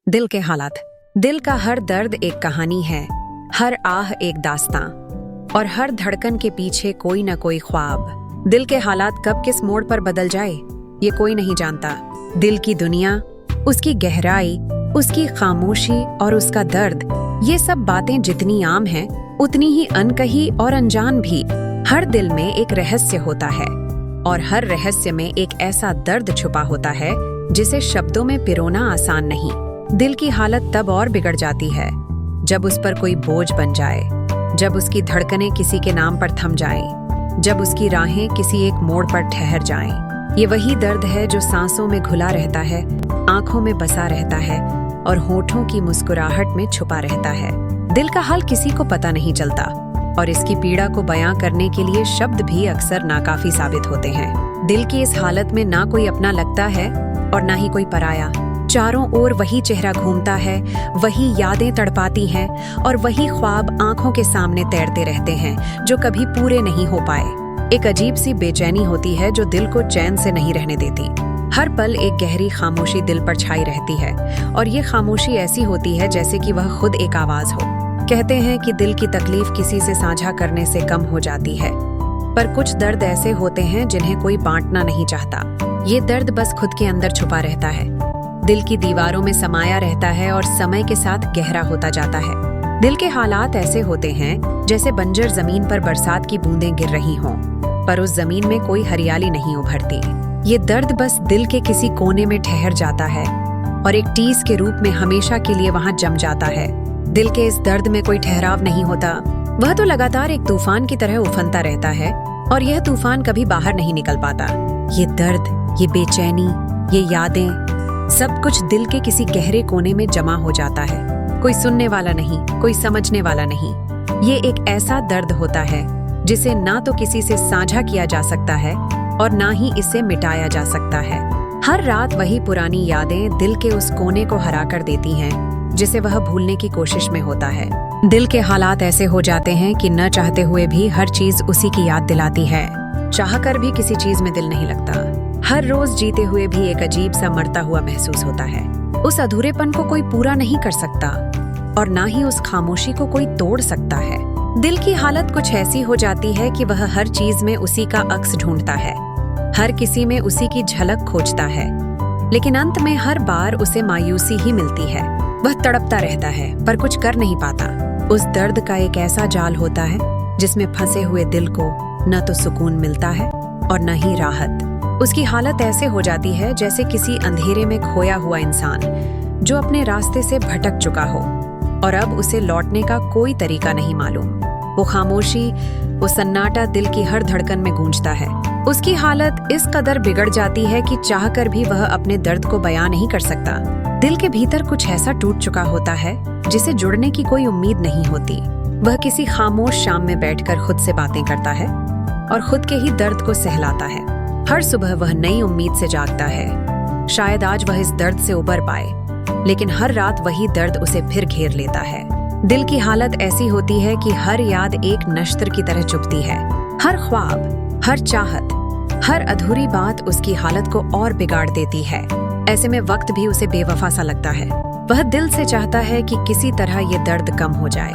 दिल के हालात। दिल का हर दर्द एक कहानी है, हर आह एक दास्तां, और हर धड़कन के पीछे कोई ना कोई ख्वाब। दिल के हालात कब किस मोड़ पर बदल जाए ये कोई नहीं जानता। दिल की दुनिया, उसकी गहराई, उसकी खामोशी और उसका दर्द, ये सब बातें जितनी आम हैं उतनी ही अनकही और अनजान भी। हर दिल में एक रहस्य होता है और हर रहस्य में एक ऐसा दर्द छुपा होता है जिसे शब्दों में पिरोना आसान नहीं। दिल की हालत तब और बिगड़ जाती है जब उस पर कोई बोझ बन जाए, जब उसकी धड़कनें किसी के नाम पर थम जाएं, जब उसकी राहें किसी एक मोड़ पर ठहर जाएं। ये वही दर्द है जो सांसों में घुला रहता है, आंखों में बसा रहता है और होठों की मुस्कुराहट में छुपा रहता है। दिल का हाल किसी को पता नहीं चलता और इसकी पीड़ा को बयां करने के लिए शब्द भी अक्सर नाकाफी साबित होते हैं। दिल की इस हालत में ना कोई अपना लगता है और ना ही कोई पराया। चारों ओर वही चेहरा घूमता है, वही यादें तड़पाती हैं और वही ख्वाब आंखों के सामने तैरते रहते हैं जो कभी पूरे नहीं हो पाए। एक अजीब सी बेचैनी होती है जो दिल को चैन से नहीं रहने देती। हर पल एक गहरी खामोशी दिल पर छाई रहती है और ये खामोशी ऐसी होती है जैसे कि वह खुद एक आवाज हो। कहते हैं कि दिल की तकलीफ किसी से साझा करने से कम हो जाती है, पर कुछ दर्द ऐसे होते हैं जिन्हें कोई बांटना नहीं चाहता। ये दर्द बस खुद के अंदर छुपा रहता है, दिल की दीवारों में समाया रहता है और समय के साथ गहरा होता जाता है। दिल के हालात ऐसे होते हैं जैसे बंजर जमीन पर बरसात की बूंदें गिर रही हों, पर उस जमीन में कोई हरियाली नहीं उभरती। ये दर्द बस दिल के किसी कोने में ठहर जाता है और एक टीस के रूप में हमेशा के लिए वहां जम जाता है। दिल के इस दर्द में कोई ठहराव नहीं होता, वह तो लगातार एक तूफान की तरह उफनता रहता है और यह तूफान कभी बाहर नहीं निकल पाता। ये दर्द, ये बेचैनी, ये यादें, सब कुछ दिल के किसी गहरे कोने में जमा हो जाता है। कोई सुनने वाला नहीं, कोई समझने वाला नहीं। ये एक ऐसा दर्द होता है जिसे ना तो किसी से साझा किया जा सकता है और ना ही इसे मिटाया जा सकता है। हर रात वही पुरानी यादें दिल के उस कोने को हरा कर देती हैं जिसे वह भूलने की कोशिश में होता है। दिल के हालात ऐसे हो जाते हैं कि न चाहते हुए भी हर चीज उसी की याद दिलाती है। चाहकर भी किसी चीज में दिल नहीं लगता। हर रोज जीते हुए भी एक अजीब सा मरता हुआ महसूस होता है। उस अधूरेपन को कोई पूरा नहीं कर सकता और ना ही उस खामोशी को कोई तोड़ सकता है। दिल की हालत कुछ ऐसी हो जाती है कि वह हर चीज में उसी का अक्स ढूंढता है, हर किसी में उसी की झलक खोजता है, लेकिन अंत में हर बार उसे मायूसी ही मिलती है। वह तड़पता रहता है पर कुछ कर नहीं पाता। उस दर्द का एक ऐसा जाल होता है जिसमें फंसे हुए दिल को न तो सुकून मिलता है और न ही राहत। उसकी हालत ऐसे हो जाती है जैसे किसी अंधेरे में खोया हुआ इंसान जो अपने रास्ते से भटक चुका हो और अब उसे लौटने का कोई तरीका नहीं मालूम। वो खामोशी, वो सन्नाटा दिल की हर धड़कन में गूंजता है। उसकी हालत इस कदर बिगड़ जाती है कि चाहकर भी वह अपने दर्द को बयां नहीं कर सकता। दिल के भीतर कुछ ऐसा टूट चुका होता है जिसे जुड़ने की कोई उम्मीद नहीं होती। वह किसी खामोश शाम में बैठकर खुद से बातें करता है और खुद के ही दर्द को सहलाता है। हर सुबह वह नई उम्मीद से जागता है, शायद आज वह इस दर्द से उबर पाए, लेकिन हर रात वही दर्द उसे फिर घेर लेता है। दिल की हालत ऐसी होती है कि हर याद एक नश्तर की तरह चुभती है। हर ख्वाब, हर चाहत, हर अधूरी बात उसकी हालत को और बिगाड़ देती है। ऐसे में वक्त भी उसे बेवफा सा लगता है। वह दिल से चाहता है कि किसी तरह ये दर्द कम हो जाए,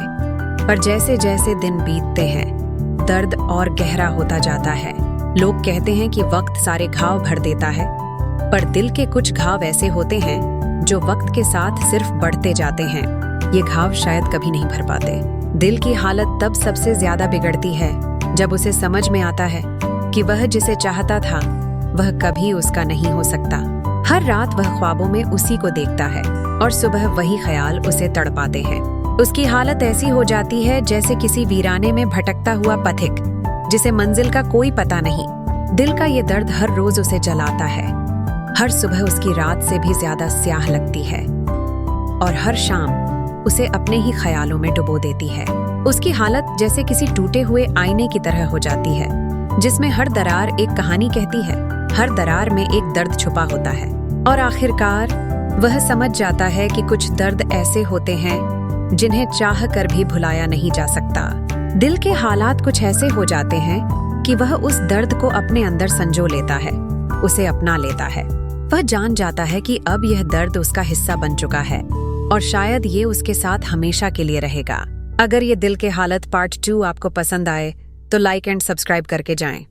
पर जैसे जैसे दिन बीतते हैं दर्द और गहरा होता जाता है। लोग कहते हैं कि वक्त सारे घाव भर देता है, पर दिल के कुछ घाव ऐसे होते हैं जो वक्त के साथ सिर्फ बढ़ते जाते हैं। ये घाव शायद कभी नहीं भर पाते। दिल की हालत तब सबसे ज्यादा बिगड़ती है जब उसे समझ में आता है कि वह जिसे चाहता था वह कभी उसका नहीं हो सकता। हर रात वह ख्वाबों में उसी को देखता है और सुबह वही ख्याल उसे तड़पाते हैं। उसकी हालत ऐसी हो जाती है जैसे किसी वीराने में भटकता हुआ पथिक जिसे मंजिल का कोई पता नहीं। दिल का ये दर्द हर रोज उसे जलाता है। हर सुबह उसकी रात से भी ज्यादा स्याह लगती है और हर शाम उसे अपने ही ख्यालों में डुबो देती है। उसकी हालत जैसे किसी टूटे हुए आईने की तरह हो जाती है जिसमें हर दरार एक कहानी कहती है, हर दरार में एक दर्द छुपा होता है और आखिरकार वह समझ जाता है कि कुछ दर्द ऐसे होते हैं जिन्हें चाह कर भी भुलाया नहीं जा सकता। दिल के हालात कुछ ऐसे हो जाते हैं कि वह उस दर्द को अपने अंदर संजो लेता है, उसे अपना लेता है वह जान जाता है कि अब यह दर्द उसका हिस्सा बन चुका है और शायद ये उसके साथ हमेशा के लिए रहेगा। अगर ये दिल के हालत पार्ट 2 आपको पसंद आए तो लाइक एंड सब्सक्राइब करके जाएं।